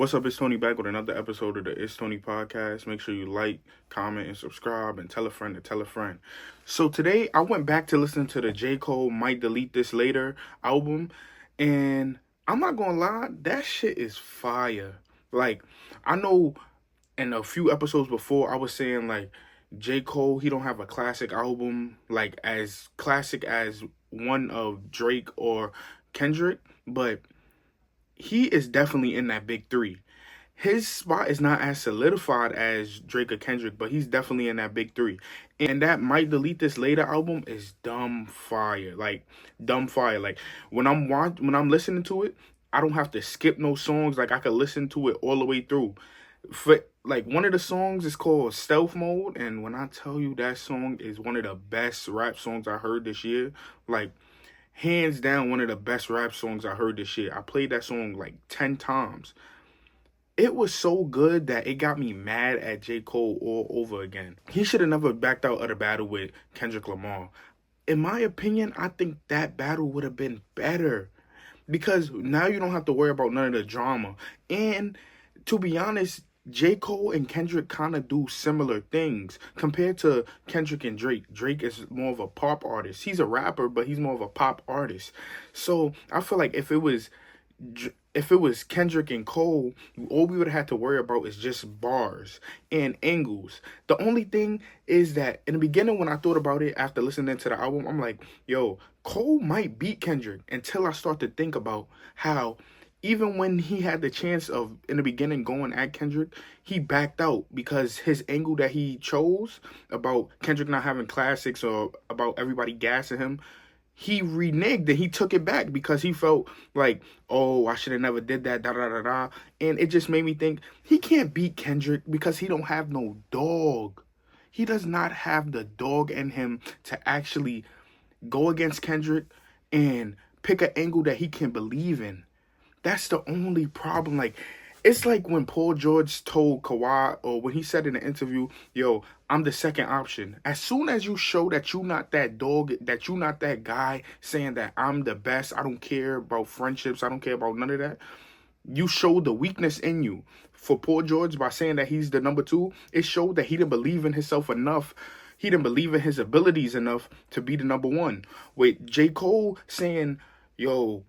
What's up? It's Tony back with another episode of the ItsTony podcast. Make sure you like, comment, and subscribe, and tell a friend to tell a friend. So today I went back to listen to the JCOLE Might Delete This Later album, and I'm not gonna lie, that shit is fire. Like, I know in a few episodes before I was saying like J. Cole, he don't have a classic album like as classic as one of Drake or Kendrick, but he is definitely in that big three. His spot is not as solidified as Drake or Kendrick, but he's definitely in that big three. And that Might Delete This Later album is dumb fire. Like dumb fire. Like when I'm listening to it, I don't have to skip no songs. Like I could listen to it all the way through. For like one of the songs is called Stealth Mode, and when I tell you that song is one of the best rap songs I heard this year, like hands down one of the best rap songs I heard this year. I played that song like 10 times. It was so good that it got me mad at J. Cole all over again. He should have never backed out of the battle with Kendrick Lamar. In my opinion, I think that battle would have been better because now you don't have to worry about none of the drama. And to be honest, J. Cole and Kendrick kind of do similar things compared to Kendrick and Drake. Drake is more of a pop artist. He's a rapper, but he's more of a pop artist. So I feel like if it was Kendrick and Cole, all we would have had to worry about is just bars and angles. The only thing is that in the beginning when I thought about it after listening to the album, I'm like, yo, Cole might beat Kendrick until I start to think about how even when he had the chance of, in the beginning, going at Kendrick, he backed out because his angle that he chose about Kendrick not having classics or about everybody gassing him, he reneged and he took it back because he felt like, oh, I should have never did that, da-da-da-da. And it just made me think, he can't beat Kendrick because he don't have no dog. He does not have the dog in him to actually go against Kendrick and pick an angle that he can believe in. That's the only problem. Like, it's like when Paul George told Kawhi, or when he said in an interview, yo, I'm the second option. As soon as you show that you're not that dog, that you're not that guy saying that I'm the best, I don't care about friendships, I don't care about none of that, you show the weakness in you. For Paul George, by saying that he's the number two, it showed that he didn't believe in himself enough. He didn't believe in his abilities enough to be the number one. With J. Cole saying, yo,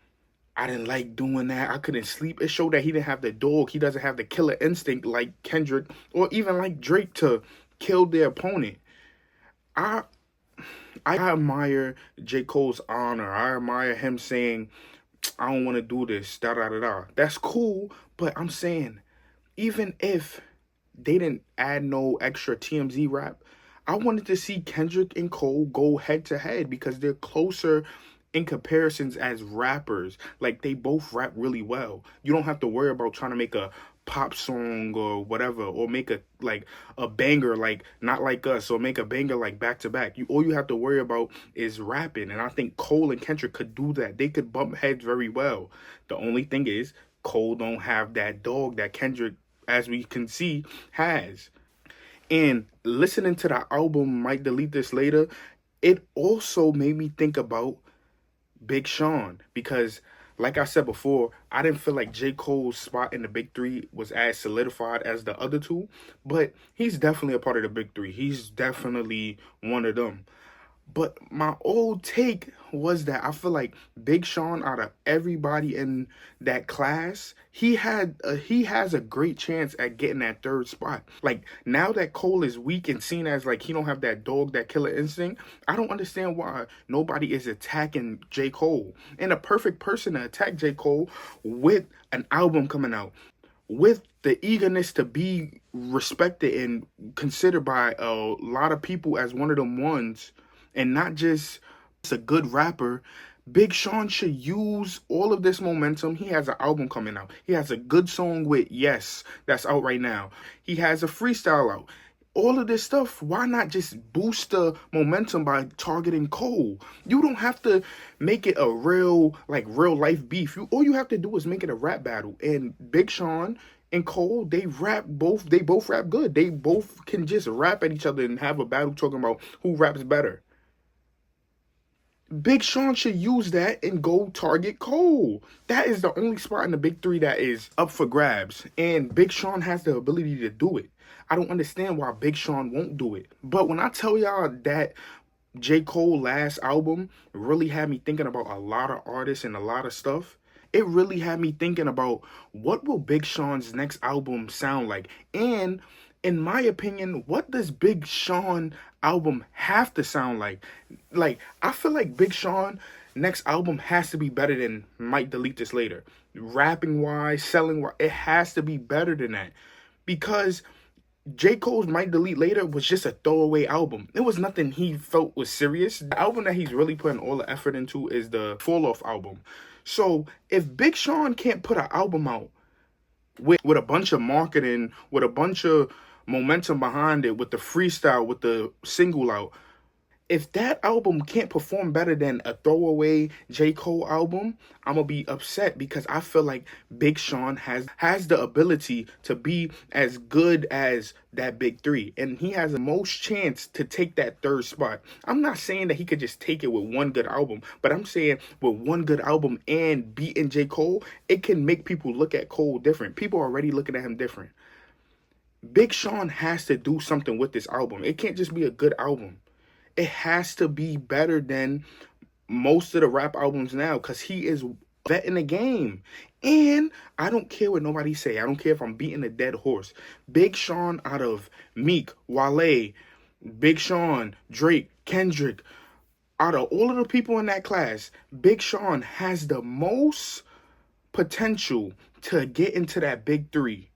I didn't like doing that, I couldn't sleep, it showed that he didn't have the dog. He doesn't have the killer instinct like Kendrick or even like Drake to kill their opponent. I admire J. Cole's honor. I admire him saying, I don't want to do this, da-da-da-da. That's cool, but I'm saying, even if they didn't add no extra TMZ rap, I wanted to see Kendrick and Cole go head to head because they're closer in comparisons as rappers. Like, they both rap really well. You don't have to worry about trying to make a pop song or whatever, or make a banger like Not Like Us, or make a banger like Back to Back. All you have to worry about is rapping, and I think Cole and Kendrick could do that. They could bump heads very well. The only thing is Cole don't have that dog that Kendrick, as we can see, has. And listening to the album Might Delete This Later, it also made me think about Big Sean, because like I said before, I didn't feel like J. Cole's spot in the big three was as solidified as the other two, but he's definitely a part of the big three. He's definitely one of them. But my old take was that I feel like Big Sean, out of everybody in that class, he has a great chance at getting that third spot. Like, now that Cole is weak and seen as like he don't have that dog, that killer instinct, I don't understand why nobody is attacking J. Cole. And a perfect person to attack J. Cole with an album coming out, with the eagerness to be respected and considered by a lot of people as one of them ones, and not just a good rapper. Big Sean should use all of this momentum. He has an album coming out. He has a good song with Yes that's out right now. He has a freestyle out. All of this stuff, why not just boost the momentum by targeting Cole? You don't have to make it a real life beef. All you have to do is make it a rap battle. And Big Sean and Cole, they both rap good. They both can just rap at each other and have a battle talking about who raps better. Big Sean should use that and go target Cole. That is the only spot in the big three that is up for grabs. And Big Sean has the ability to do it. I don't understand why Big Sean won't do it. But when I tell y'all that J. Cole last album really had me thinking about a lot of artists and a lot of stuff, it really had me thinking about what will Big Sean's next album sound like. And in my opinion, what does Big Sean album have to sound like? Like, I feel like Big Sean next album has to be better than Might Delete This Later. Rapping wise, selling wise, it has to be better than that. Because J. Cole's Might Delete Later was just a throwaway album. It was nothing he felt was serious. The album that he's really putting all the effort into is the Fall Off album. So if Big Sean can't put an album out with a bunch of marketing, with a bunch of momentum behind it, with the freestyle, with the single out, if that album can't perform better than a throwaway J. Cole album, I'm going to be upset because I feel like Big Sean has the ability to be as good as that big three. And he has the most chance to take that third spot. I'm not saying that he could just take it with one good album, but I'm saying with one good album and beating J. Cole, it can make people look at Cole different. People are already looking at him different. Big Sean has to do something with this album. It can't just be a good album. It has to be better than most of the rap albums now because he is vet in the game. And I don't care what nobody say. I don't care if I'm beating a dead horse. Big Sean out of Meek, Wale, Big Sean, Drake, Kendrick, out of all of the people in that class, Big Sean has the most potential to get into that big three.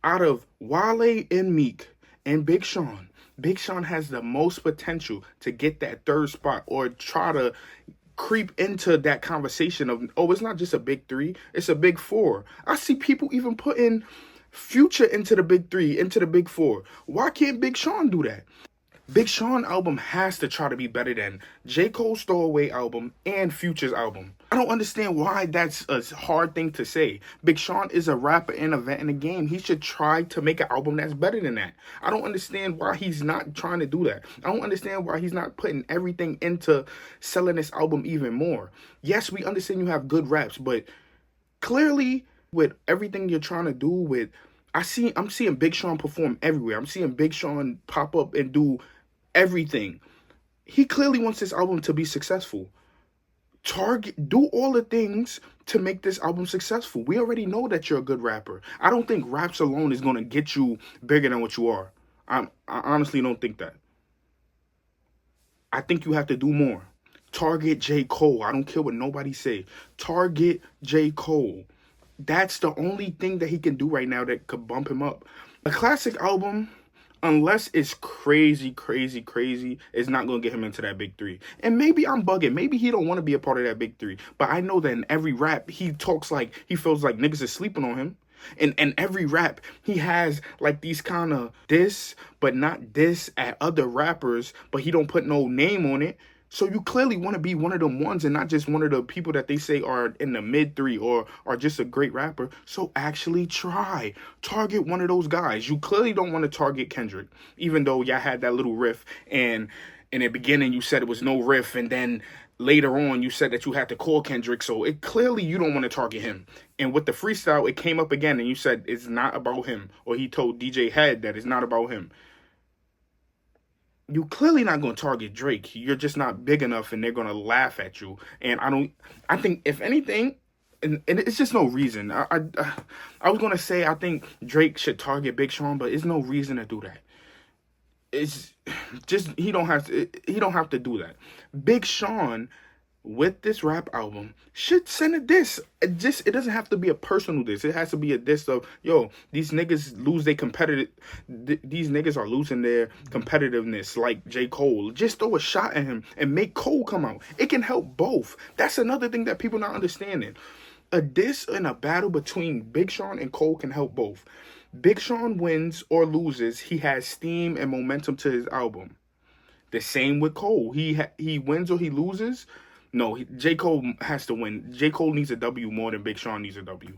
Out of Wale and Meek and Big Sean has the most potential to get that third spot or try to creep into that conversation of, oh, it's not just a big three, it's a big four. I see people even putting Future into the big three, into the big four. Why can't Big Sean do that? Big Sean album has to try to be better than J. Cole's Throwaway album and Future's album. I don't understand why that's a hard thing to say. Big Sean is a rapper and a vet in the game. He should try to make an album that's better than that. I don't understand why he's not trying to do that. I don't understand why he's not putting everything into selling this album even more. Yes, we understand you have good raps, but clearly with everything you're trying to do with, I'm seeing Big Sean perform everywhere. I'm seeing Big Sean pop up and do everything. He clearly wants this album to be successful. Do all the things to make this album successful. We already know that you're a good rapper. I don't think raps alone is going to get you bigger than what you are. I honestly don't think that. I think you have to do more. Target J. Cole. I don't care what nobody say. Target J. Cole. That's the only thing that he can do right now that could bump him up. A classic album, unless it's crazy, it's not going to get him into that big three. And maybe I'm bugging. Maybe he don't want to be a part of that big three. But I know that in every rap, he talks like he feels like niggas is sleeping on him. And every rap, he has like these kind of diss, but not diss at other rappers, but he don't put no name on it. So you clearly want to be one of them ones and not just one of the people that they say are in the mid three or are just a great rapper. So actually try. Target one of those guys. You clearly don't want to target Kendrick, even though y'all had that little riff. And in the beginning, you said it was no riff. And then later on, you said that you had to call Kendrick. So it clearly you don't want to target him. And with the freestyle, it came up again and you said it's not about him. Or he told DJ Head that it's not about him. You clearly not going to target Drake. You're just not big enough and they're going to laugh at you. And I think if anything, and it's just no reason. I was going to say I think Drake should target Big Sean, but there's no reason to do that. It's just, he don't have to do that. Big Sean, with this rap album, should send a diss. It doesn't have to be a personal diss. It has to be a diss of, yo, these niggas lose their these niggas are losing their competitiveness like J. Cole. Just throw a shot at him and make Cole come out. It can help both. That's another thing that people not understanding. A diss and a battle between Big Sean and Cole can help both. Big Sean wins or loses, he has steam and momentum to his album. The same with Cole. He wins or he loses. No, J. Cole has to win. J. Cole needs a W more than Big Sean needs a W.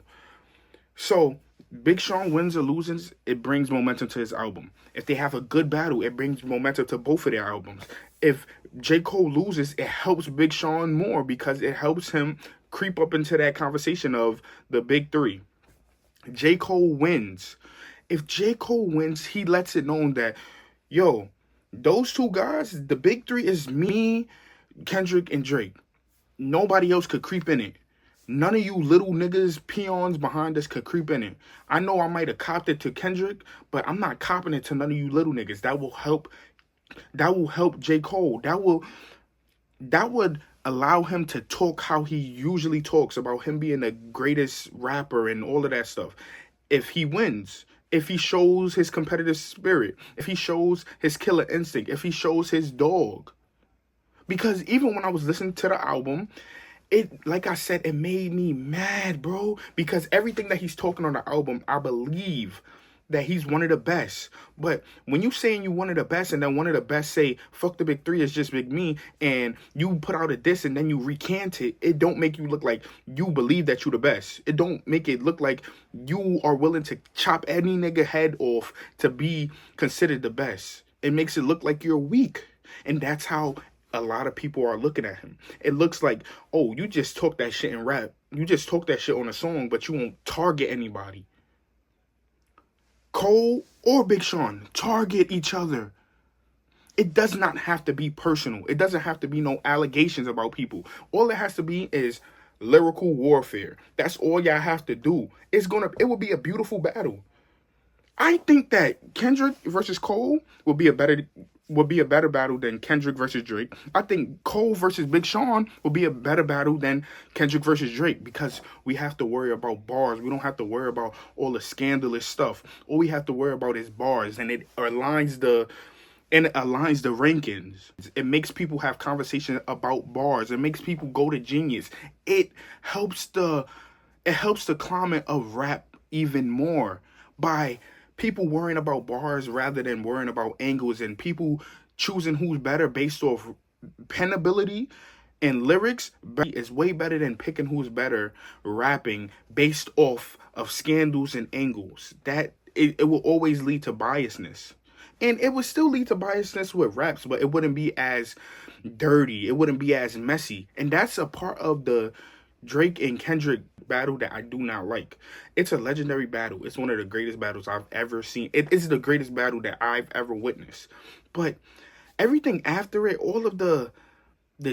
So, Big Sean wins or loses, it brings momentum to his album. If they have a good battle, it brings momentum to both of their albums. If J. Cole loses, it helps Big Sean more because it helps him creep up into that conversation of the big three. J. Cole wins. If J. Cole wins, he lets it known that, yo, those two guys, the big three is me, Kendrick, and Drake. Nobody else could creep in it. None of you little niggas, peons behind us could creep in it. I know I might have copped it to Kendrick, but I'm not copping it to none of you little niggas. That will help J. Cole. That would allow him to talk how he usually talks about him being the greatest rapper and all of that stuff. If he wins, if he shows his competitive spirit, if he shows his killer instinct, if he shows his dog. Because even when I was listening to the album, it, like I said, it made me mad, bro. Because everything that he's talking on the album, I believe that he's one of the best. But when you saying you one of the best and then one of the best say, fuck the big three, it's just big me, and you put out a diss and then you recant it, it don't make you look like you believe that you the best. It don't make it look like you are willing to chop any nigga head off to be considered the best. It makes it look like you're weak. And that's how a lot of people are looking at him. It looks like, oh, you just talk that shit in rap. You just talk that shit on a song, but you won't target anybody. Cole or Big Sean, target each other. It does not have to be personal. It doesn't have to be no allegations about people. All it has to be is lyrical warfare. That's all y'all have to do. It will be a beautiful battle. I think that Kendrick versus Cole will be a better battle than Kendrick versus Drake. I think Cole versus Big Sean will be a better battle than Kendrick versus Drake because we have to worry about bars. We don't have to worry about all the scandalous stuff. All we have to worry about is bars, and it aligns the rankings. It makes people have conversations about bars. It makes people go to Genius. It helps the climate of rap even more by people worrying about bars rather than worrying about angles, and people choosing who's better based off pen ability and lyrics is way better than picking who's better rapping based off of scandals and angles. That it will always lead to biasness. And it would still lead to biasness with raps, but it wouldn't be as dirty. It wouldn't be as messy. And that's a part of the Drake and Kendrick battle that I do not like. It's a legendary battle. It's one of the greatest battles I've ever seen. It is the greatest battle that I've ever witnessed. But everything after it, all of the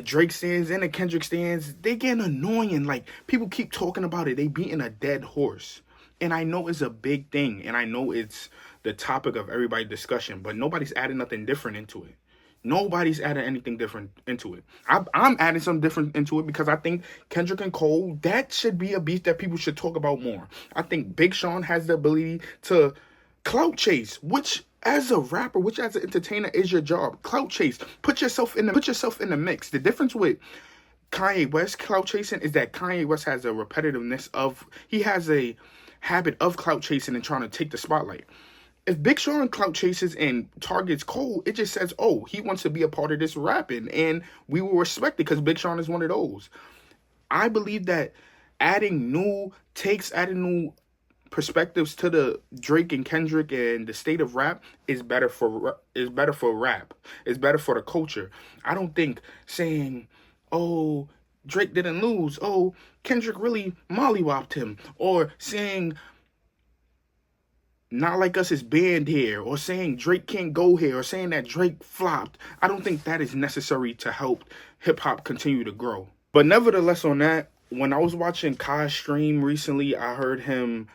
Drake stands and the Kendrick stands, they get annoying. Like, people keep talking about it. They beating a dead horse. And I know it's a big thing, and I know it's the topic of everybody's discussion, but nobody's adding nothing different into it. Nobody's adding anything different into it. I'm adding something different into it because I think Kendrick and Cole, that should be a beef that people should talk about more. I think Big Sean has the ability to clout chase, which as a rapper, which as an entertainer is your job. Clout chase. Put yourself in the mix. The difference with Kanye West clout chasing is that Kanye West has a repetitiveness of, he has a habit of clout chasing and trying to take the spotlight. If Big Sean clout chases and targets Cole, it just says, oh, he wants to be a part of this rapping, and we will respect it because Big Sean is one of those. I believe that adding new takes, adding new perspectives to the Drake and Kendrick and the state of rap is better for rap. It's better for the culture. I don't think saying, oh, Drake didn't lose, oh, Kendrick really mollywopped him, or saying Not Like Us is banned here, or saying Drake can't go here, or saying that Drake flopped. I don't think that is necessary to help hip-hop continue to grow. But nevertheless, on that, when I was watching Kai's stream recently, I heard him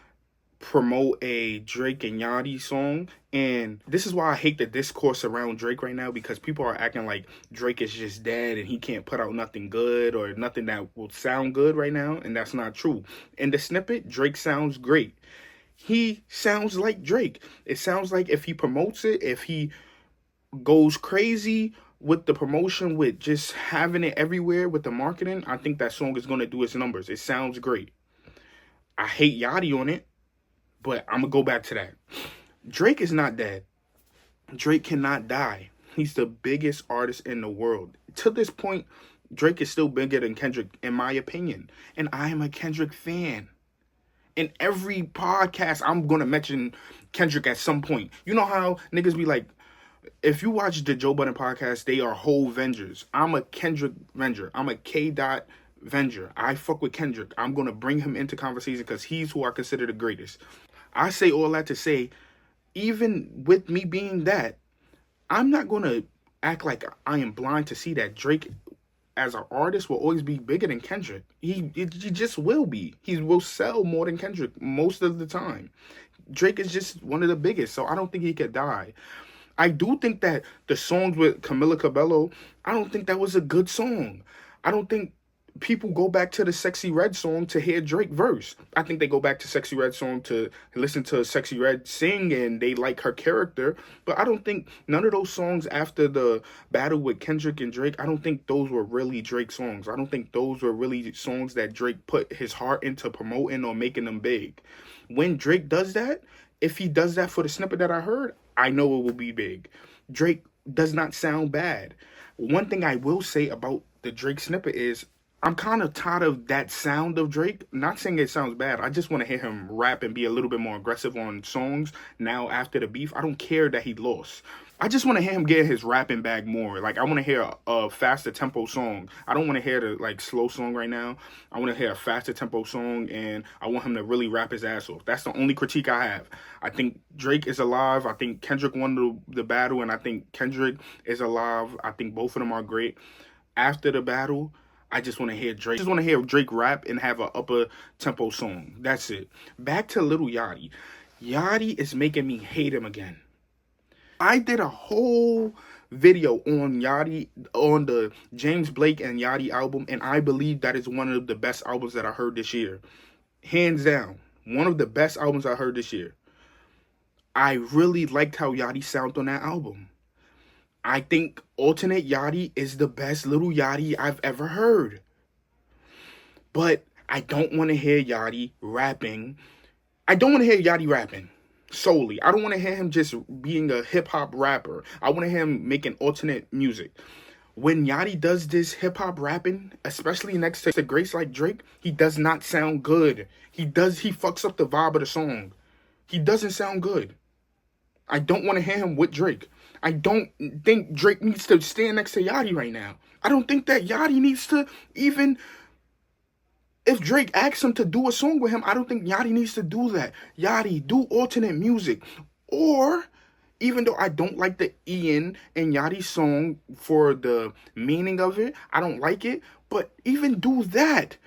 promote a Drake and Yachty song, and this is why I hate the discourse around Drake right now, because people are acting like Drake is just dead and he can't put out nothing good or nothing that will sound good right now, and that's not true. In the snippet, Drake sounds great. He sounds like Drake. It sounds like if he promotes it, if he goes crazy with the promotion, with just having it everywhere with the marketing, I think that song is going to do its numbers. It sounds great. I hate Yachty on it, but I'm going to go back to that. Drake is not dead. Drake cannot die. He's the biggest artist in the world. To this point, Drake is still bigger than Kendrick, in my opinion. And I am a Kendrick fan. In every podcast, I'm going to mention Kendrick at some point. You know how niggas be like, If you watch the Joe Budden podcast, they are whole Vengers. I'm a Kendrick Venger. I'm a K. Dot Venger. I fuck with Kendrick. I'm gonna bring him into conversation because he's who I consider the greatest. I say all that to say, even with me being that, I'm not gonna act like I am blind to see that Drake as an artist will always be bigger than Kendrick. He just will be. He will sell more than Kendrick most of the time. Drake is just one of the biggest, so I don't think he could die. I do think that the songs with Camila Cabello, I don't think that was a good song. I don't think people go back to the Sexy Red song to hear Drake verse. I think they go back to Sexy Red song to listen to Sexy Red sing and they like her character. But I don't think none of those songs after the battle with Kendrick and Drake, I don't think those were really Drake songs. I don't think those were really songs that Drake put his heart into promoting or making them big. When Drake does that, if he does that for the snippet that I heard, I know it will be big. Drake does not sound bad. One thing I will say about the Drake snippet is I'm kind of tired of that sound of Drake. Not saying it sounds bad. I just want to hear him rap and be a little bit more aggressive on songs now after the beef. I don't care that he lost. I just want to hear him get his rapping bag more. Like, I want to hear a faster tempo song. I don't want to hear the, like, slow song right now. I want to hear a faster tempo song, and I want him to really rap his ass off. That's the only critique I have. I think Drake is alive. I think Kendrick won the battle, and I think Kendrick is alive. I think both of them are great. After the battle, I just want to hear Drake. I just want to hear Drake rap and have an upper tempo song. That's it. Back to Lil Yachty. Yachty is making me hate him again. I did a whole video on Yachty, on the James Blake and Yachty album, and I believe that is one of the best albums that I heard this year. Hands down. One of the best albums I heard this year. I really liked how Yachty sounded on that album. I think Alternate Yachty is the best Lil Yachty I've ever heard. But I don't want to hear Yachty rapping. I don't want to hear Yachty rapping solely. I don't want to hear him just being a hip-hop rapper. I want to hear him making alternate music. When Yachty does this hip-hop rapping, especially next to Grace like Drake, he does not sound good. He fucks up the vibe of the song. He doesn't sound good. I don't want to hear him with Drake. I don't think Drake needs to stand next to Yachty right now. I don't think that Yachty needs to even... If Drake asks him to do a song with him, I don't think Yachty needs to do that. Yachty, do alternate music. Or, even though I don't like the Ian and Yachty song for the meaning of it, I don't like it, but even do that.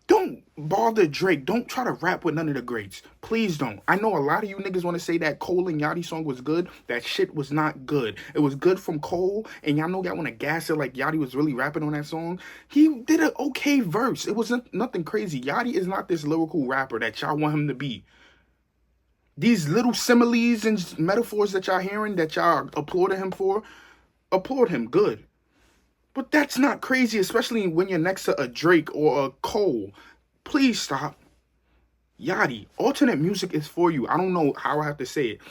Don't bother Drake. Don't try to rap with none of the greats. Please don't. I know a lot of you niggas want to say that Cole and Yachty song was good. That shit was not good. It was good from Cole, and y'all know y'all want to gas it like Yachty was really rapping on that song. He did an okay verse. It wasn't nothing crazy. Yachty is not this lyrical rapper that y'all want him to be. These little similes and metaphors that y'all hearing, that y'all applauding him for, applaud him, good. But that's not crazy, especially when you're next to a Drake or a Cole. Please stop. Yachty, alternate music is for you. I don't know how I have to say it.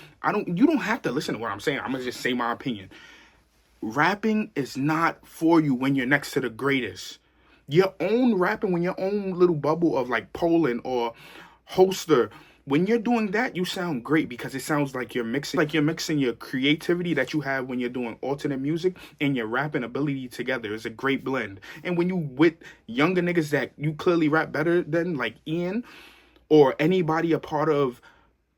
You don't have to listen to what I'm saying. I'm going to just say my opinion. Rapping is not for you when you're next to the greatest. Your own rapping, when your own little bubble of like Poland or Holster, when you're doing that, you sound great because it sounds like you're mixing your creativity that you have when you're doing alternate music and your rapping ability together. It's a great blend. And when you with younger niggas that you clearly rap better than, like Ian or anybody a part of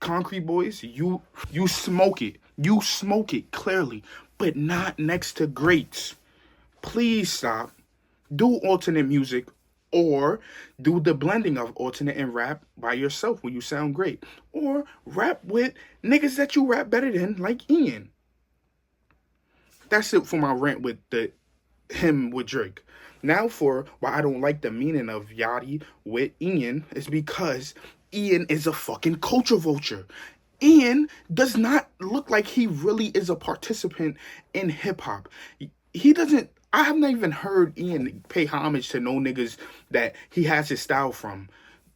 Concrete Boys, you smoke it. You smoke it clearly, but not next to greats. Please stop. Do alternate music. Or do the blending of alternate and rap by yourself when you sound great. Or rap with niggas that you rap better than, like Ian. That's it for my rant with him with Drake. Now for why I don't like the meaning of Yachty with Ian is because Ian is a fucking culture vulture. Ian does not look like he really is a participant in hip-hop. He doesn't... I have not even heard Ian pay homage to no niggas that he has his style from.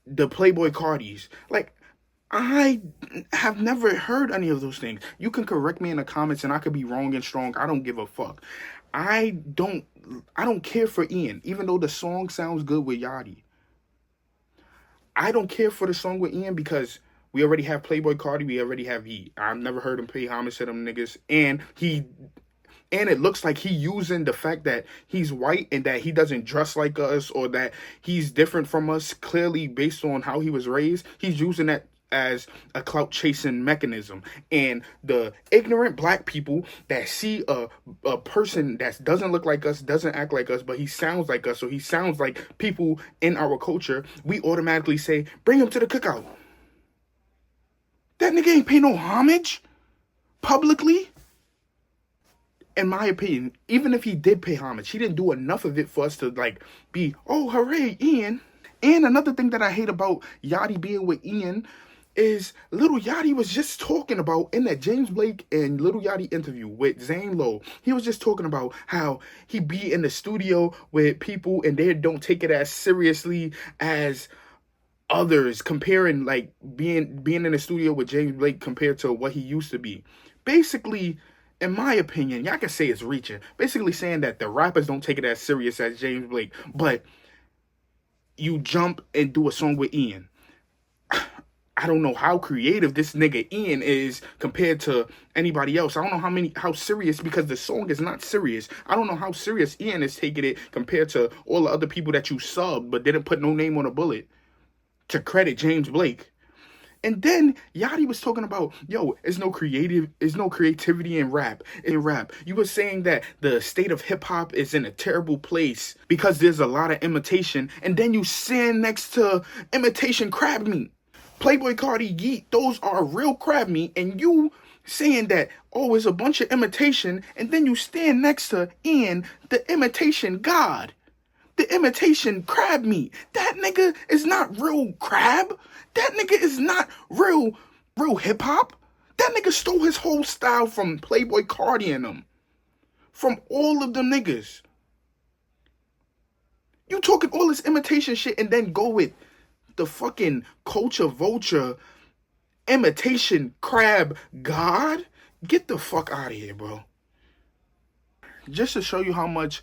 The Playboy Cardis. Like, I have never heard any of those things. You can correct me in the comments and I could be wrong and strong. I don't give a fuck. I don't care for Ian, even though the song sounds good with Yachty. I don't care for the song with Ian because We already have Playboy Cardi. We already have Yeet. I've never heard him pay homage to them niggas. And it looks like he using the fact that he's white and that he doesn't dress like us or that he's different from us, clearly based on how he was raised. He's using that as a clout chasing mechanism. And the ignorant black people that see a person that doesn't look like us, doesn't act like us, but he sounds like us, so he sounds like people in our culture, we automatically say, bring him to the cookout. That nigga ain't pay no homage publicly. In my opinion, even if he did pay homage, he didn't do enough of it for us to like be, oh, hooray, Ian. And another thing that I hate about Yachty being with Ian is Lil Yachty was just talking about in that James Blake and Lil Yachty interview with Zane Lowe. He was just talking about how he be in the studio with people and they don't take it as seriously as others, comparing like being in the studio with James Blake compared to what he used to be. Basically, in my opinion, y'all can say it's reaching. Basically saying that the rappers don't take it as serious as James Blake, but you jump and do a song with Ian. I don't know how creative this nigga Ian is compared to anybody else. I don't know how serious, because the song is not serious. I don't know how serious Ian is taking it compared to all the other people that you subbed but didn't put no name on a bullet to credit James Blake. And then Yachty was talking about, yo, there's no creativity in rap. You were saying that the state of hip hop is in a terrible place because there's a lot of imitation, and then you stand next to imitation crab meat. Playboy Cardi, Yeet, those are real crab meat, and you saying that, oh, it's a bunch of imitation, and then you stand next to Ian, the imitation god, the imitation crab meat. That nigga is not real crab. That nigga is not real hip-hop. That nigga stole his whole style from Playboy Cardi and them. From all of them niggas. You talking all this imitation shit and then go with the fucking culture vulture imitation crab god? Get the fuck out of here, bro. Just to show you how much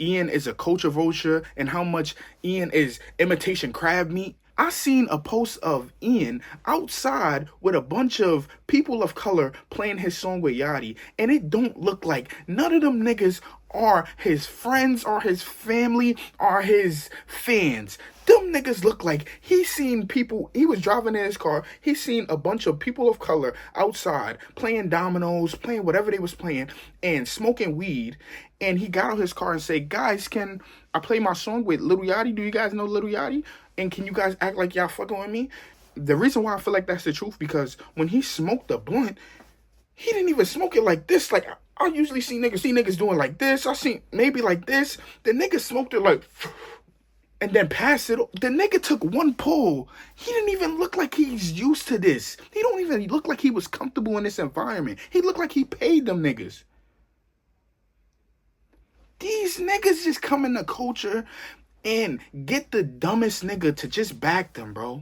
Ian is a culture vulture and how much Ian is imitation crab meat, I seen a post of Ian outside with a bunch of people of color playing his song with Yachty, and it don't look like none of them niggas are his friends, or his family, or his fans. Them niggas look like he seen people, he was driving in his car, he seen a bunch of people of color outside playing dominoes, playing whatever they was playing, and smoking weed, and he got out his car and said, guys, can I play my song with Lil Yachty? Do you guys know Lil Yachty? And can you guys act like y'all fucking with me? The reason why I feel like that's the truth, because when he smoked the blunt, he didn't even smoke it like this. Like, I usually see niggas doing like this. I seen maybe like this. The nigga smoked it like, and then passed it. The nigga took one pull. He didn't even look like he's used to this. He don't even look like he was comfortable in this environment. He looked like he paid them niggas. These niggas just come in the culture and get the dumbest nigga to just back them, bro.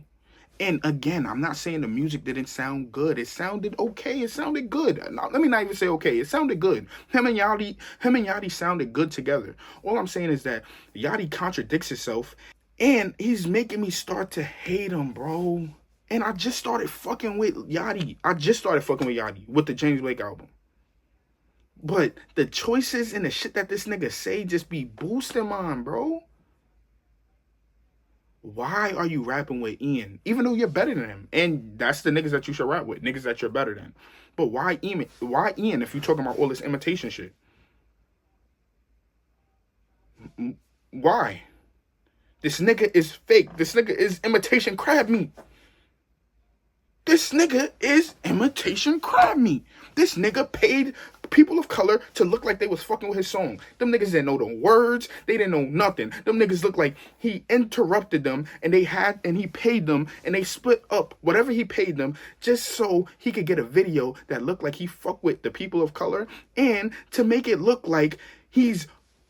And again, I'm not saying the music didn't sound good. It sounded okay. It sounded good. Now, let me not even say okay. It sounded good. Him and Yachty sounded good together. All I'm saying is that Yachty contradicts himself, and he's making me start to hate him, bro. And I just started fucking with Yachty. With the James Blake album. But the choices and the shit that this nigga say just be boosting mine, bro. Why are you rapping with Ian? Even though you're better than him. And that's the niggas that you should rap with. Niggas that you're better than. But why Ian? Why Ian if you're talking about all this imitation shit? Why? This nigga is fake. This nigga is imitation crab meat. This nigga is imitation crab meat. This nigga paid people of color to look like they was fucking with his song. Them niggas didn't know the words. They didn't know nothing. Them niggas looked like he interrupted them and he paid them and they split up whatever he paid them just so he could get a video that looked like he fucked with the people of color and to make it look like he's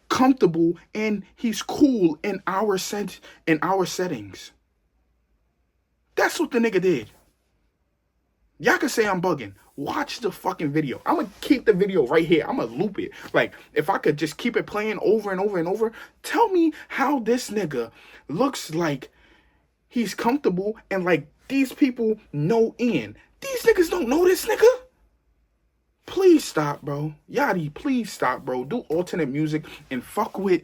comfortable and he's cool in our settings. That's what the nigga did. Y'all can say I'm bugging. Watch the fucking video. I'm going to keep the video right here. I'm going to loop it. Like, if I could just keep it playing over and over and over, tell me how this nigga looks like he's comfortable and like These people know Ian. These niggas don't know this nigga. Please stop, bro. Yachty, please stop, bro. Do alternate music and fuck with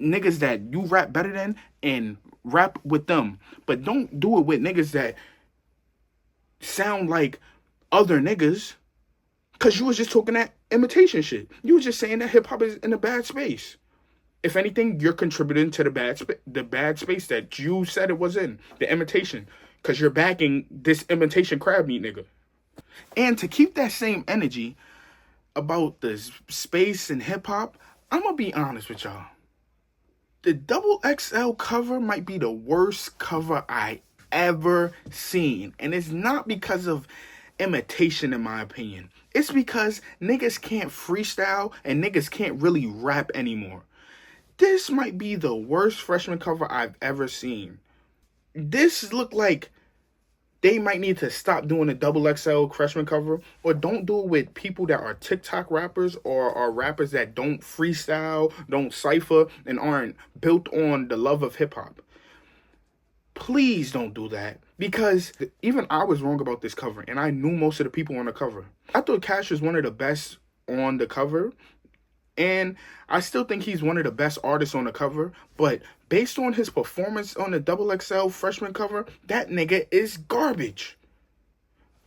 niggas that you rap better than and rap with them. But don't do it with niggas that sound like other niggas. Because you was just talking that imitation shit. You was just saying that hip-hop is in a bad space. If anything, you're contributing to the bad space that you said it was in. The imitation. Because you're backing this imitation crab meat nigga. And to keep that same energy about the space and hip-hop, I'm going to be honest with y'all. The Double XL cover might be the worst cover I ever seen. And it's not because of imitation, in my opinion. It's because niggas can't freestyle and niggas can't really rap anymore. This might be the worst freshman cover I've ever seen. This looked like they might need to stop doing a Double XL freshman cover, or don't do it with people that are TikTok rappers or are rappers that don't freestyle, don't cypher, and aren't built on the love of hip-hop. Please don't do that, because even I was wrong about this cover, and I knew most of the people on the cover. I thought Cash was one of the best on the cover, and I still think he's one of the best artists on the cover, but based on his performance on the Double XL freshman cover, that nigga is garbage.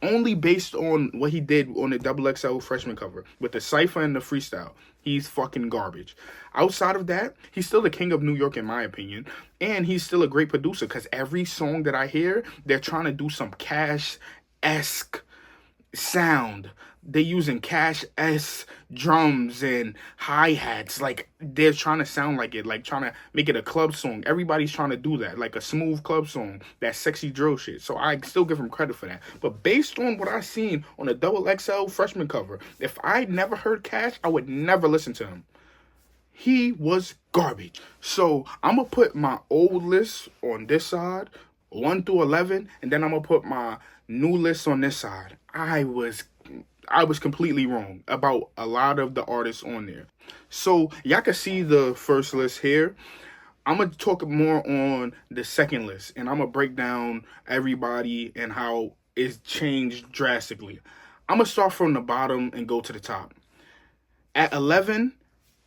Only based on what he did on the Double XL freshman cover with the cypher and the freestyle, he's fucking garbage. Outside of that, he's still the king of New York in my opinion, and he's still a great producer because every song that I hear, they're trying to do some Cash-esque sound. They're using Cash-esque drums and hi-hats. Like, they're trying to sound like it, like trying to make it a club song. Everybody's trying to do that, like a smooth club song, that sexy drill shit. So I still give him credit for that. But based on what I've seen on the Double XL freshman cover, if I never heard Cash, I would never listen to him. He was garbage. So I'm going to put my old list on this side, 1 through 11, and then I'm going to put my new list on this side. I was completely wrong about a lot of the artists on there. So y'all can see the first list here. I'm going to talk more on the second list, and I'm going to break down everybody and how it's changed drastically. I'm going to start from the bottom and go to the top. At 11,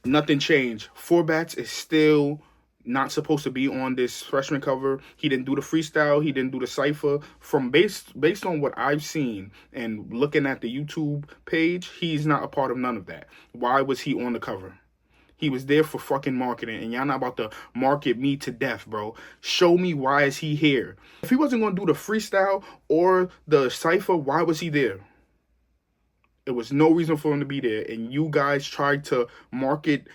nothing changed. Four Bats is still not supposed to be on this freshman cover. He didn't do the freestyle. He didn't do the cypher. From based on what I've seen and looking at the YouTube page, he's not a part of none of that. Why was he on the cover? He was there for fucking marketing, and y'all not about to market me to death, bro. Show me why is he here. If he wasn't going to do the freestyle or the cypher, why was he there? There was no reason for him to be there, and you guys tried to market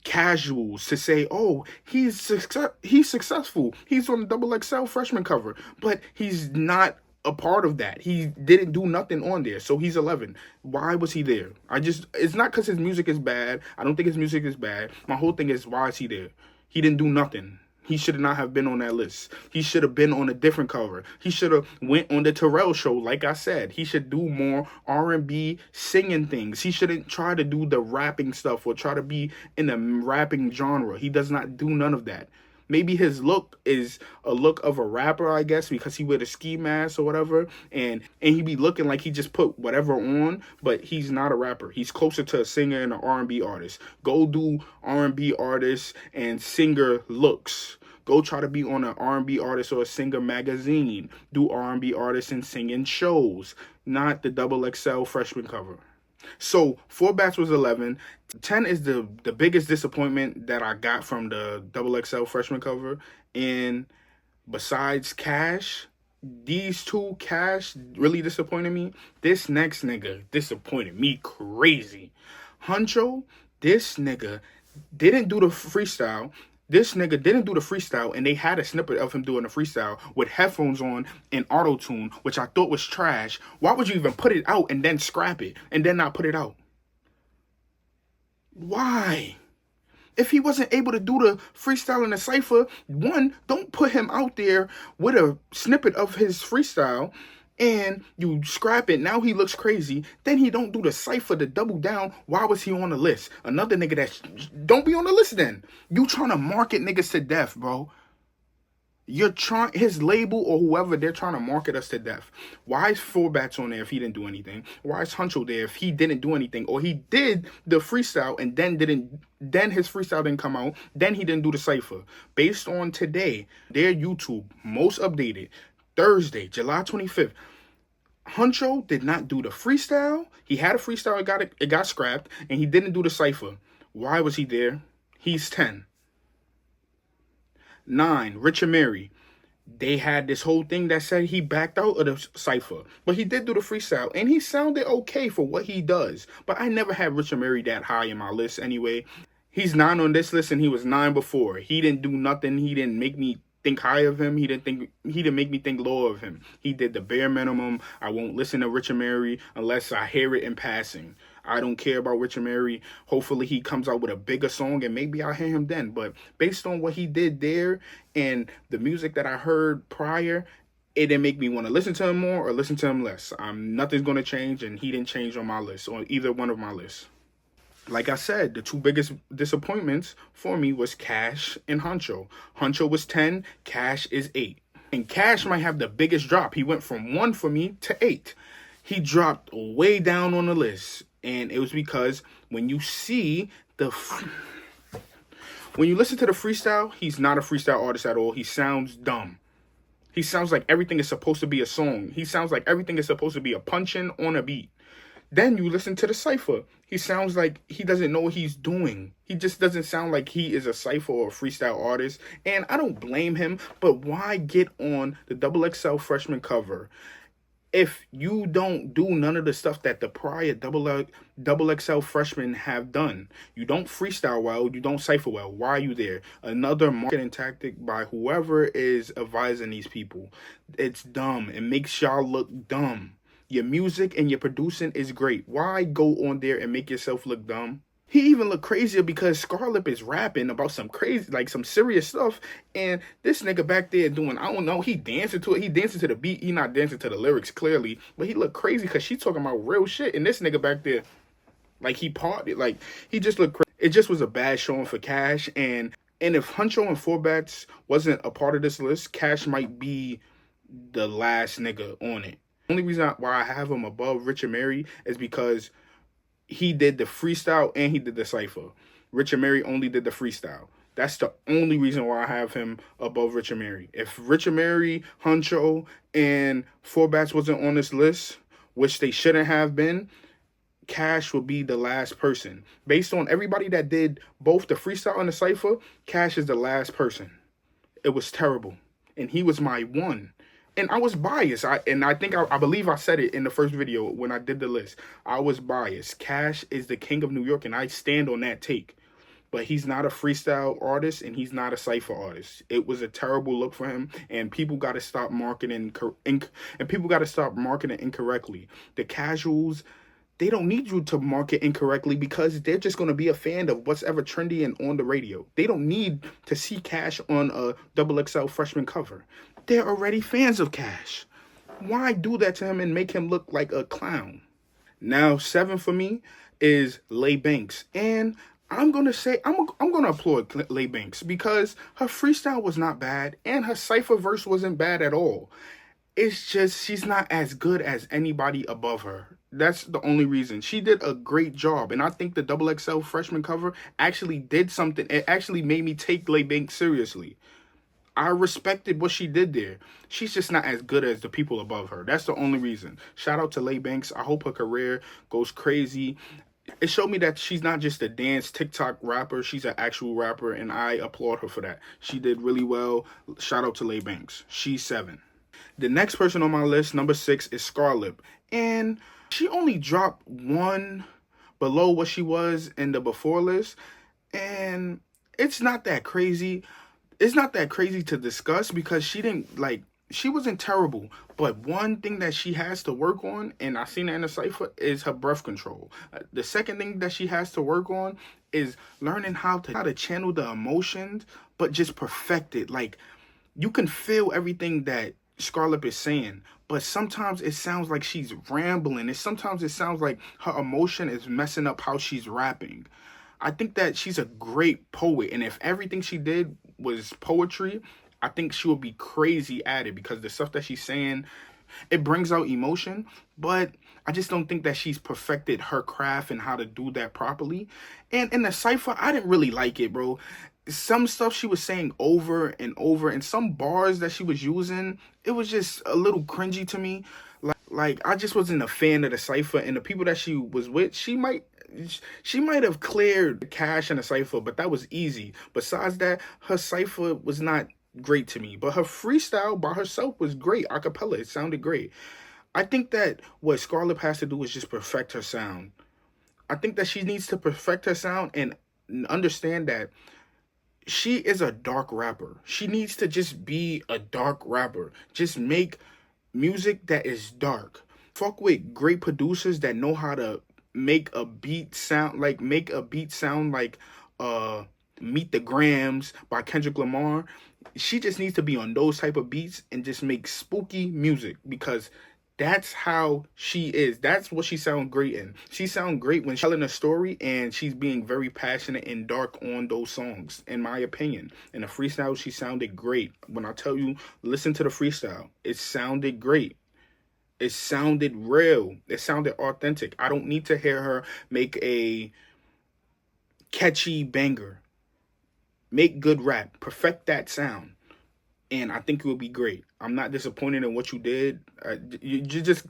casuals to say, oh, he's successful. He's on the Double XL freshman cover, but he's not a part of that. He didn't do nothing on there, so he's 11. Why was he there? It's not because his music is bad. I don't think his music is bad. My whole thing is, why is he there? He didn't do nothing. He should not have been on that list. He should have been on a different cover. He should have went on the Terrell show, like I said. He should do more R&B singing things. He shouldn't try to do the rapping stuff or try to be in the rapping genre. He does not do none of that. Maybe his look is a look of a rapper, I guess, because he wear the ski mask or whatever, and he be looking like he just put whatever on, but he's not a rapper. He's closer to a singer and an R&B artist. Go do R&B artist and singer looks. Go try to be on an R&B artist or a singer magazine. Do R&B artists and singing shows, not the Double XL freshman cover. So, Four Bats was 11. 10 is the biggest disappointment that I got from the Double XL freshman cover. And besides Cash, these two, Cash really disappointed me. This next nigga disappointed me crazy. Huncho, this nigga didn't do the freestyle. This nigga didn't do the freestyle, and they had a snippet of him doing the freestyle with headphones on and auto-tune, which I thought was trash. Why would you even put it out and then scrap it and then not put it out? Why? If he wasn't able to do the freestyle and the cypher, one, don't put him out there with a snippet of his freestyle and you scrap it. Now he looks crazy. Then he don't do the cypher to double down. Why was he on the list? Another nigga that don't be on the list then. You trying to market niggas to death, bro. You're trying, his label or whoever, they're trying to market us to death. Why is Four Bats on there if he didn't do anything? Why is Huncho there if he didn't do anything? Or he did the freestyle and then his freestyle didn't come out, then he didn't do the cypher. Based on today, their YouTube, most updated, Thursday, July 25th, Huncho did not do the freestyle. He had a freestyle, it got scrapped, and he didn't do the cypher. Why was he there? He's 10. 9, Rich and Mary. They had this whole thing that said he backed out of the cypher. But he did do the freestyle, and he sounded okay for what he does. But I never had Rich and Mary that high in my list anyway. He's 9 on this list, and he was 9 before. He didn't do nothing. He didn't make me think high of him. He didn't make me think low of him. He did the bare minimum. I won't listen to Rich and Mary unless I hear it in passing. I don't care about Rich and Mary. Hopefully he comes out with a bigger song and maybe I'll hear him then. But based on what he did there and the music that I heard prior, it didn't make me want to listen to him more or listen to him less. Nothing's going to change, and he didn't change on my list, on either one of my lists. Like I said, the two biggest disappointments for me was Cash and Huncho. Huncho was 10, Cash is 8. And Cash might have the biggest drop. He went from 1 for me to 8. He dropped way down on the list. And it was because when you see when you listen to the freestyle, he's not a freestyle artist at all. He sounds dumb. He sounds like everything is supposed to be a song. He sounds like everything is supposed to be a punch-in on a beat. Then you listen to the cypher. He sounds like he doesn't know what he's doing. He just doesn't sound like he is a cypher or a freestyle artist. And I don't blame him, but why get on the XXL freshman cover if you don't do none of the stuff that the prior XXL freshmen have done? You don't freestyle well, you don't cypher well. Why are you there? Another marketing tactic by whoever is advising these people. It's dumb. It makes y'all look dumb. Your music and your producing is great. Why go on there and make yourself look dumb? He even looked crazier because Scarlett is rapping about some crazy, like some serious stuff. And this nigga back there doing, I don't know, he dancing to it. He dancing to the beat. He not dancing to the lyrics, clearly. But he looked crazy because she talking about real shit. And this nigga back there, like he partied. Like he just looked crazy. It just was a bad showing for Cash. And if Huncho and Four Bats wasn't a part of this list, Cash might be the last nigga on it. The only reason why I have him above Rich and Mary is because he did the freestyle and he did the cypher. Rich and Mary only did the freestyle. That's the only reason why I have him above Rich and Mary. If Rich and Mary, Huncho, and Four Bats wasn't on this list, which they shouldn't have been, Cash would be the last person. Based on everybody that did both the freestyle and the cypher, Cash is the last person. It was terrible. And he was my one. And I was biased. I believe I said it in the first video when I did the list. I was biased. Cash is the king of New York, and I stand on that take. But he's not a freestyle artist, and he's not a cypher artist. It was a terrible look for him, and people got to stop marketing incorrectly. The casuals, they don't need you to market incorrectly because they're just going to be a fan of what's ever trendy and on the radio. They don't need to see Cash on a XXL freshman cover. They're already fans of Cash. Why do that to him and make him look like a clown? Now, 7 for me is Lay Banks. And I'm going to say, I'm going to applaud Lay Banks because her freestyle was not bad and her cypher verse wasn't bad at all. It's just she's not as good as anybody above her. That's the only reason. She did a great job. And I think the XXL freshman cover actually did something. It actually made me take Lay Banks seriously. I respected what she did there. She's just not as good as the people above her. That's the only reason. Shout out to Lay Banks. I hope her career goes crazy. It showed me that she's not just a dance TikTok rapper. She's an actual rapper, and I applaud her for that. She did really well. Shout out to Lay Banks. She's 7. The next person on my list, number 6, is Scarlett. And she only dropped 1 below what she was in the before list. And it's not that crazy. It's not that crazy to discuss because she wasn't terrible. But one thing that she has to work on, and I seen it in the cypher, is her breath control. The second thing that she has to work on is learning how to channel the emotions, but just perfect it. Like, you can feel everything that Scarlett is saying, but sometimes it sounds like she's rambling, and sometimes it sounds like her emotion is messing up how she's rapping. I think that she's a great poet, and if everything she did was poetry, I think she would be crazy at it because the stuff that she's saying, it brings out emotion, but I just don't think that she's perfected her craft and how to do that properly. And in the cipher, I didn't really like it, bro. Some stuff she was saying over and over, and some bars that she was using, it was just a little cringy to me. Like I just wasn't a fan of the cipher, and the people that she was with, she might have cleared cash in the cipher, but that was easy. Besides that, her cipher was not great to me, but her freestyle by herself was great. A cappella, it sounded great. I think that what Scarlett has to do is just perfect her sound. I think that she needs to perfect her sound and understand that she is a dark rapper. She needs to just be a dark rapper. Just make music that is dark. Fuck with great producers that know how to make a beat sound like Meet the Grams by Kendrick Lamar. She just needs to be on those type of beats and just make spooky music, because that's how she is. That's what she sounds great in. She sounds great when she's telling a story and she's being very passionate and dark on those songs, in my opinion. In the freestyle, she sounded great. When I tell you, listen to the freestyle, it sounded great. It sounded real. It sounded authentic. I don't need to hear her make a catchy banger. Make good rap. Perfect that sound. And I think it would be great. I'm not disappointed in what you did. You just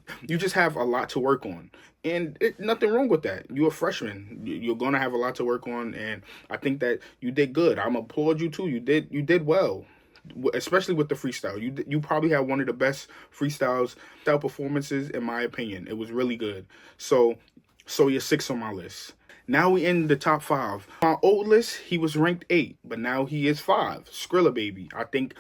have a lot to work on, and nothing wrong with that. You're a freshman. You're gonna have a lot to work on, and I think that you did good. I'm applaud you too. You did well, especially with the freestyle. You probably had one of the best style performances in my opinion. It was really good. So you're 6 on my list. Now we in the top 5. My old list, he was ranked 8, but now he is 5. Skrilla Baby. I think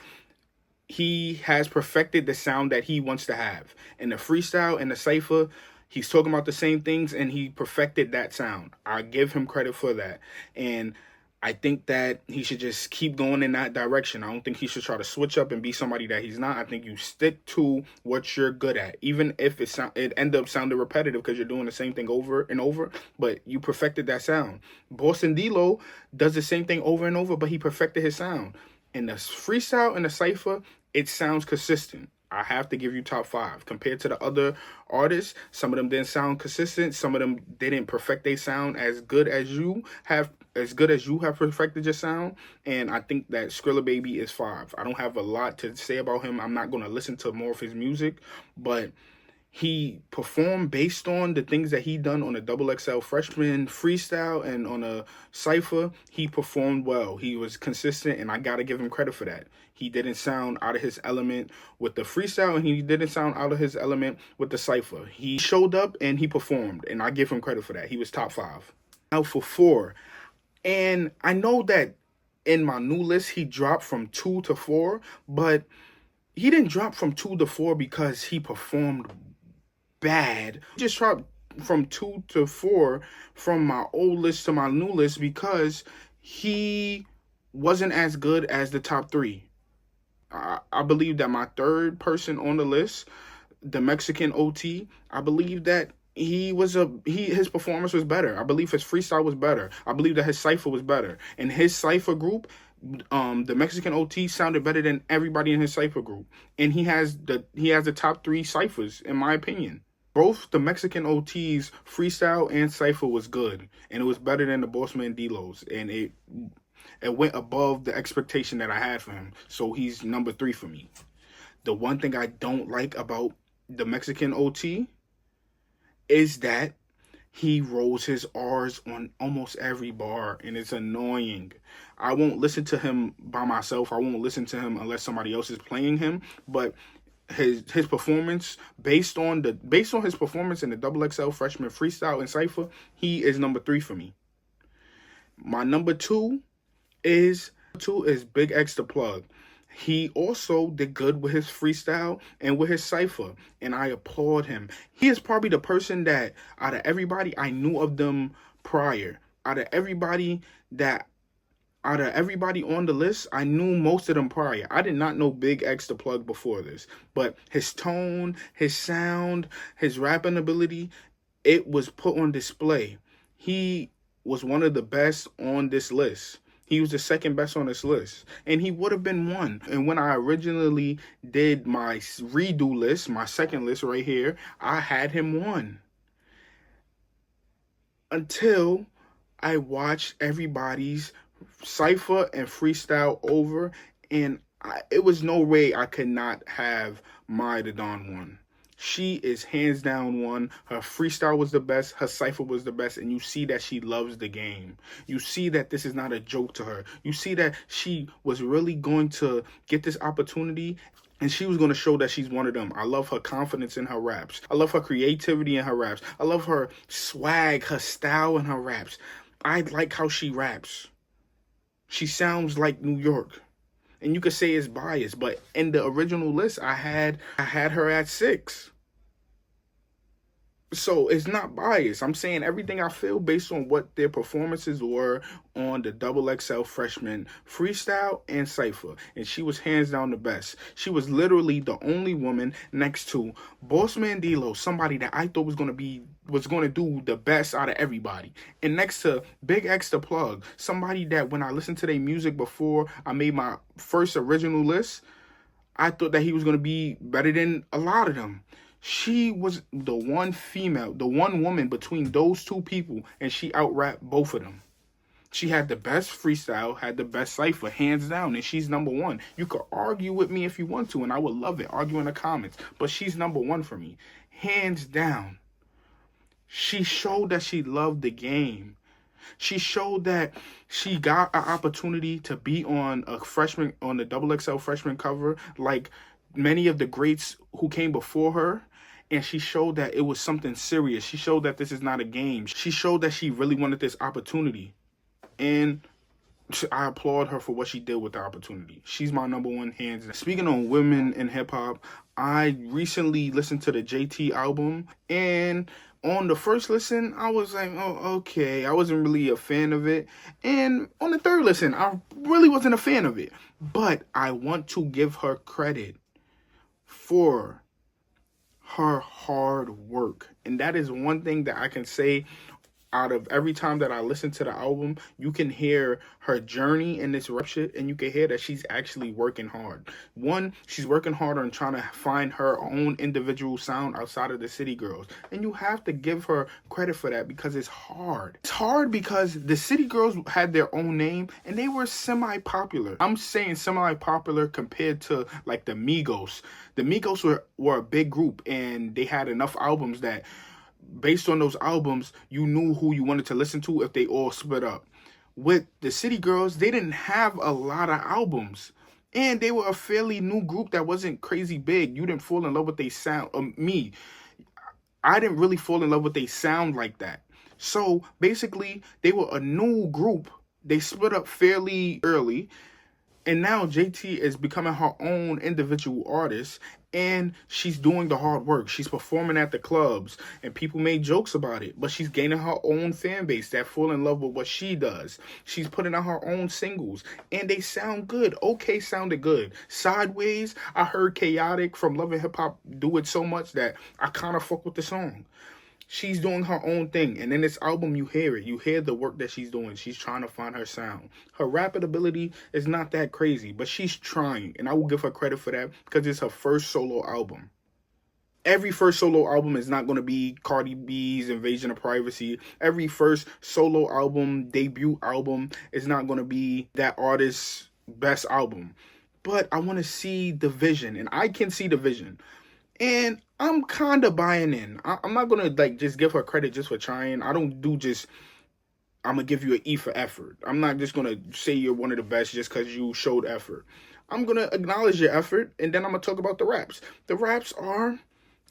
he has perfected the sound that he wants to have. In the freestyle and the cipher, he's talking about the same things, and he perfected that sound. I give him credit for that. And I think that he should just keep going in that direction. I don't think he should try to switch up and be somebody that he's not. I think you stick to what you're good at, even if it end up sounding repetitive because you're doing the same thing over and over, but you perfected that sound. Boston D-Lo does the same thing over and over, but he perfected his sound. In the freestyle and the cipher, it sounds consistent. I have to give you top 5. Compared to the other artists, some of them didn't sound consistent. Some of them didn't perfect their sound as good as you have perfected your sound. And I think that Skrilla Baby is 5. I don't have a lot to say about him. I'm not going to listen to more of his music, but he performed based on the things that he done on a XXL freshman freestyle and on a cipher. He performed well. He was consistent, and I got to give him credit for that. He didn't sound out of his element with the freestyle, and he didn't sound out of his element with the cipher. He showed up and he performed, and I give him credit for that. He was top 5. Now for 4. And I know that in my new list, he dropped from 2 to 4, but he didn't drop from 2 to 4 because he performed bad. He just dropped from 2 to 4 from my old list to my new list because he wasn't as good as the top 3. I believe that my third person on the list, the Mexican OT, I believe that his performance was better. I believe his freestyle was better. I believe that his cipher was better. And his cipher group, the Mexican OT sounded better than everybody in his cipher group. And he has the top 3 ciphers, in my opinion. Both the Mexican OT's freestyle and cipher was good, and it was better than the Bossman D-Lo's, and it went above the expectation that I had for him. So he's number 3 for me. The one thing I don't like about the Mexican OT is that he rolls his R's on almost every bar, and it's annoying. I won't listen to him by myself. I won't listen to him unless somebody else is playing him, but his performance, based on his performance in the XXL freshman freestyle and cipher, he is number 3 for me. My number 2 is Big X the Plug. He also did good with his freestyle and with his cipher, and I applaud him. He is probably the person that, out of everybody, I knew of them prior. Out of everybody on the list, I knew most of them prior. I did not know Big X the Plug before this, but his tone, his sound, his rapping ability, it was put on display. He was one of the best on this list. He was the second best on this list, and he would have been one. And when I originally did my redo list, my second list right here, I had him one. Until I watched everybody's cypher and freestyle over, and it was no way I could not have the Dawn one. She is hands down one. Her freestyle was the best. Her cypher was the best. And you see that she loves the game. You see that this is not a joke to her. You see that she was really going to get this opportunity, and she was going to show that she's one of them. I love her confidence in her raps. I love her creativity in her raps. I love her swag, her style in her raps. I like how she raps. She sounds like New York. And you could say it's biased, but in the original list, I had her at 6. So it's not biased. I'm saying everything I feel based on what their performances were on the XXL freshman freestyle and cypher. And she was hands down the best. She was literally the only woman next to Boss Mandilo, somebody that I thought was going to do the best out of everybody. And next to Big X the Plug, somebody that when I listened to their music before I made my first original list, I thought that he was going to be better than a lot of them. She was the one female, the one woman between those two people, and she out-rapped both of them. She had the best freestyle, had the best cypher, hands down, and she's number one. You could argue with me if you want to, and I would love it. Argue in the comments. But she's number one for me. Hands down. She showed that she loved the game. She showed that she got an opportunity to be on the XXL freshman cover like many of the greats who came before her. And she showed that it was something serious. She showed that this is not a game. She showed that she really wanted this opportunity. And I applaud her for what she did with the opportunity. She's my number one, hands down. Speaking on women in hip-hop, I recently listened to the JT album. And on the first listen, I was like, oh, okay. I wasn't really a fan of it. And on the third listen, I really wasn't a fan of it. But I want to give her credit for her hard work. And that is one thing that I can say out of every time that I listen to the album. You can hear her journey in this rap shit, and you can hear that she's actually working hard. One, she's working hard on trying to find her own individual sound outside of the City Girls. And you have to give her credit for that because it's hard. It's hard because the City Girls had their own name and they were semi-popular. I'm saying semi-popular compared to like the Migos. The Migos were a big group, and they had enough albums that based on those albums, you knew who you wanted to listen to if they all split up. With the City Girls, they didn't have a lot of albums. And they were a fairly new group that wasn't crazy big. You didn't fall in love with their sound. I didn't really fall in love with their sound like that. So basically, they were a new group. They split up fairly early. And now JT is becoming her own individual artist, and she's doing the hard work. She's performing at the clubs, and people made jokes about it, but she's gaining her own fan base that fall in love with what she does. She's putting out her own singles, and they sound good. OK sounded good. Sideways, I heard Chaotic from Love and Hip Hop do it so much that I kind of fuck with the song. She's doing her own thing, and in this album, you hear it. You hear the work that she's doing. She's trying to find her sound. Her rapping ability is not that crazy, but she's trying, and I will give her credit for that because it's her first solo album. Every first solo album is not going to be Cardi B's Invasion of Privacy. Every first solo album, debut album is not going to be that artist's best album. But I want to see the vision, and I can see the vision. And I'm kind of buying in. I'm not going to just give her credit just for trying. I don't do just, I'm going to give you an E for effort. I'm not just going to say you're one of the best just because you showed effort. I'm going to acknowledge your effort, and then I'm going to talk about the raps. The raps are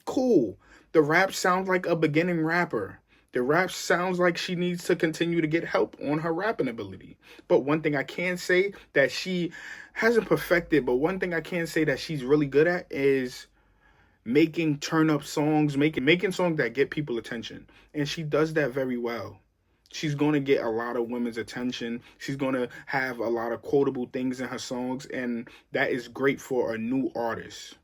cool. The rap sounds like a beginning rapper. The rap sounds like she needs to continue to get help on her rapping ability. But one thing I can say that she hasn't perfected, but one thing I can say that she's really good at is making turn-up songs, making songs that get people attention. And she does that very well. She's going to get a lot of women's attention. She's going to have a lot of quotable things in her songs, and that is great for a new artist.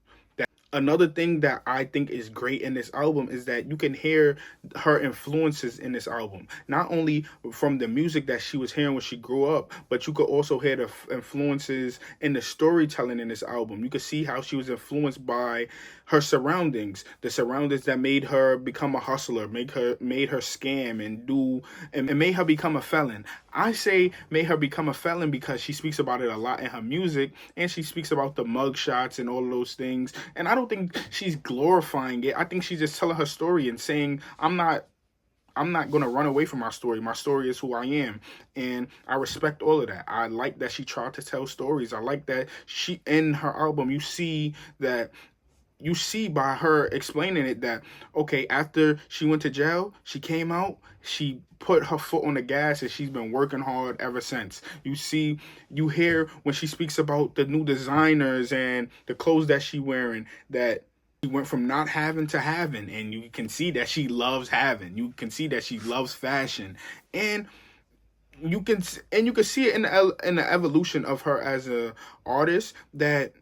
Another thing that I think is great in this album is that you can hear her influences in this album. Not only from the music that she was hearing when she grew up, but you could also hear the influences in the storytelling in this album. You could see how she was influenced by her surroundings, the surroundings that made her become a hustler, made her scam and made her become a felon. I say made her become a felon because she speaks about it a lot in her music, and she speaks about the mug shots and all of those things. And I don't think she's glorifying it. I think she's just telling her story and saying, I'm not going to run away from my story. My story is who I am. And I respect all of that. I like that she tried to tell stories. I like that she, in her album, you see by her explaining it that, okay, after she went to jail, she came out, she put her foot on the gas, and she's been working hard ever since. You hear when she speaks about the new designers and the clothes that she wearing, that she went from not having to having, and you can see that she loves having. You can see that she loves fashion, and you can see it in the evolution of her as a artist, that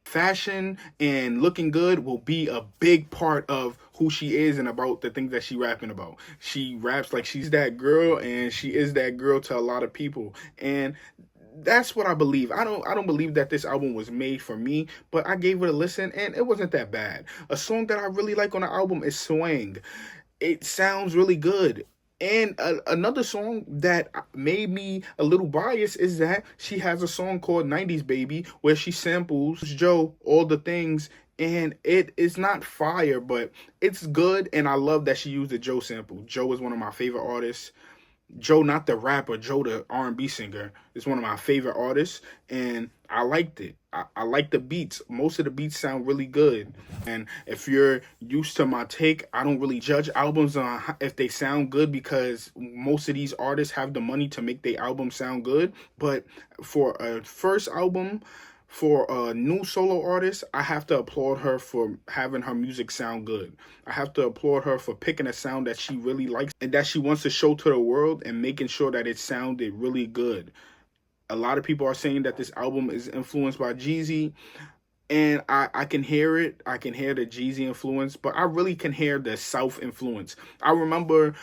fashion and looking good will be a big part of who she is and about the things that she rapping about. She raps like she's that girl, and she is that girl to a lot of people. And that's what I believe. I don't believe that this album was made for me, but I gave it a listen and it wasn't that bad. A song that I really like on the album is Swing. It sounds really good. And another song that made me a little biased is that she has a song called 90s Baby, where she samples Joe, All the Things, and it is not fire, but it's good, and I love that she used the Joe sample. Joe is one of my favorite artists. Joe, not the rapper, Joe the R&B singer, is one of my favorite artists, and I liked it. I like the beats. Most of the beats sound really good. And if you're used to my take, I don't really judge albums on if they sound good, because most of these artists have the money to make their album sound good. But for a first album, for a new solo artist, I have to applaud her for having her music sound good. I have to applaud her for picking a sound that she really likes and that she wants to show to the world, and making sure that it sounded really good. A lot of people are saying that this album is influenced by Jeezy, and I can hear it. I can hear the Jeezy influence, but I really can hear the South influence. I remember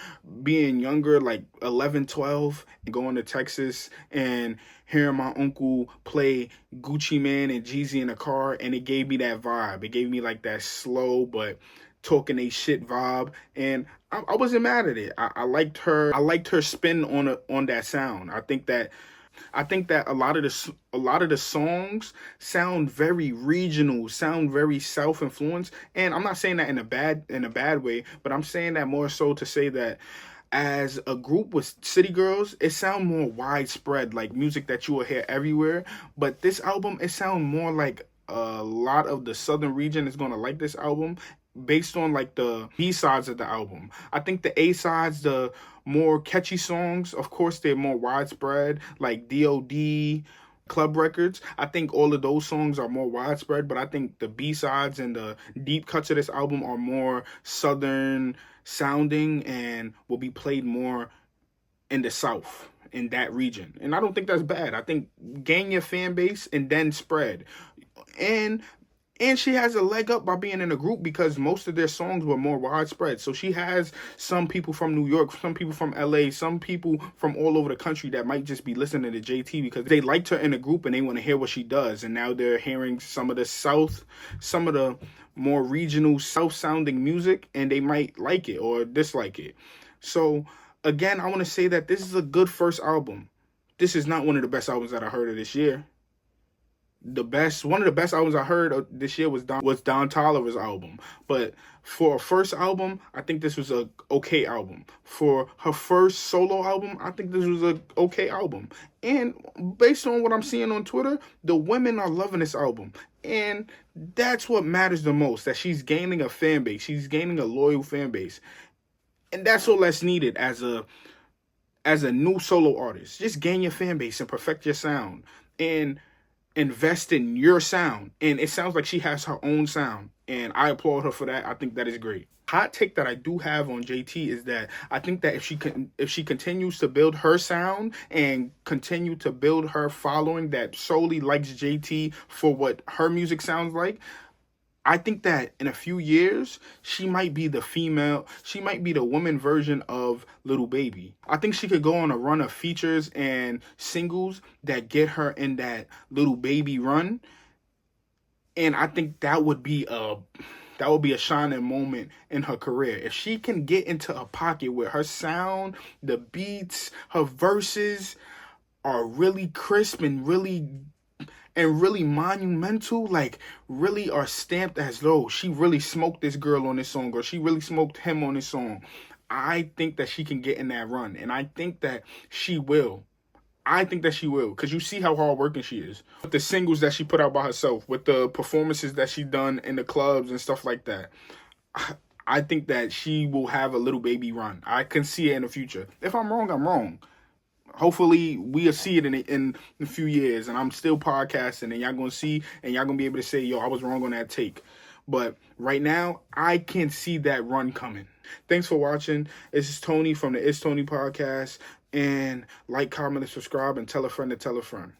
being younger, like 11, 12, and going to Texas and hearing my uncle play Gucci Mane and Jeezy in the car, and it gave me that vibe. It gave me like that slow but talking a shit vibe, and I wasn't mad at it. I liked her. I liked her spin on that sound. I think that a lot of the songs sound very regional, sound very South-influenced, and I'm not saying that in a bad way, but I'm saying that more so to say that as a group with City Girls, it sound more widespread, like music that you will hear everywhere. But this album, it sound more like a lot of the Southern region is gonna like this album, based on like the B-sides of the album. I think the A-sides, the more catchy songs, of course, they're more widespread, like DOD, Club Records. I think all of those songs are more widespread, but I think the B-sides and the deep cuts of this album are more Southern sounding and will be played more in the South, in that region. And I don't think that's bad. I think gain your fan base and then spread. And she has a leg up by being in a group, because most of their songs were more widespread. So she has some people from New York, some people from LA, some people from all over the country that might just be listening to JT because they liked her in a group and they want to hear what she does. And now they're hearing some of the more regional South sounding music, and they might like it or dislike it. So again, I want to say that this is a good first album. This is not one of the best albums that I heard of this year. One of the best albums I heard this year was Don Toliver's album. But for a first album, I think this was a okay album. For her first solo album, I think this was a okay album. And based on what I'm seeing on Twitter, the women are loving this album. And that's what matters the most, that she's gaining a fan base. She's gaining a loyal fan base. And that's all that's needed as a new solo artist. Just gain your fan base and perfect your sound. And invest in your sound. And it sounds like she has her own sound, and I applaud her for that. I think that is great. Hot take that I do have on JT is that I think that if she continues to build her sound and continue to build her following that solely likes JT for what her music sounds like, I think that in a few years, she might be the woman version of Little Baby. I think she could go on a run of features and singles that get her in that Little Baby run. And I think that would be a shining moment in her career. If she can get into a pocket where her sound, the beats, her verses are really crisp and really monumental, like really are stamped as though she really smoked this girl on this song or she really smoked him on this song. I think that she can get in that run, and I think that she will. I think that she will, because you see how hardworking she is. With the singles that she put out by herself, with the performances that she done in the clubs and stuff like that. I think that she will have a Little Baby run. I can see it in the future. If I'm wrong, I'm wrong. Hopefully we'll see it in a few years, and I'm still podcasting, and y'all gonna see, and y'all gonna be able to say, yo, I was wrong on that take. But right now, I can see that run coming. Thanks for watching. This is Tony from the ItsTony podcast. And like, comment, and subscribe, and tell a friend to tell a friend.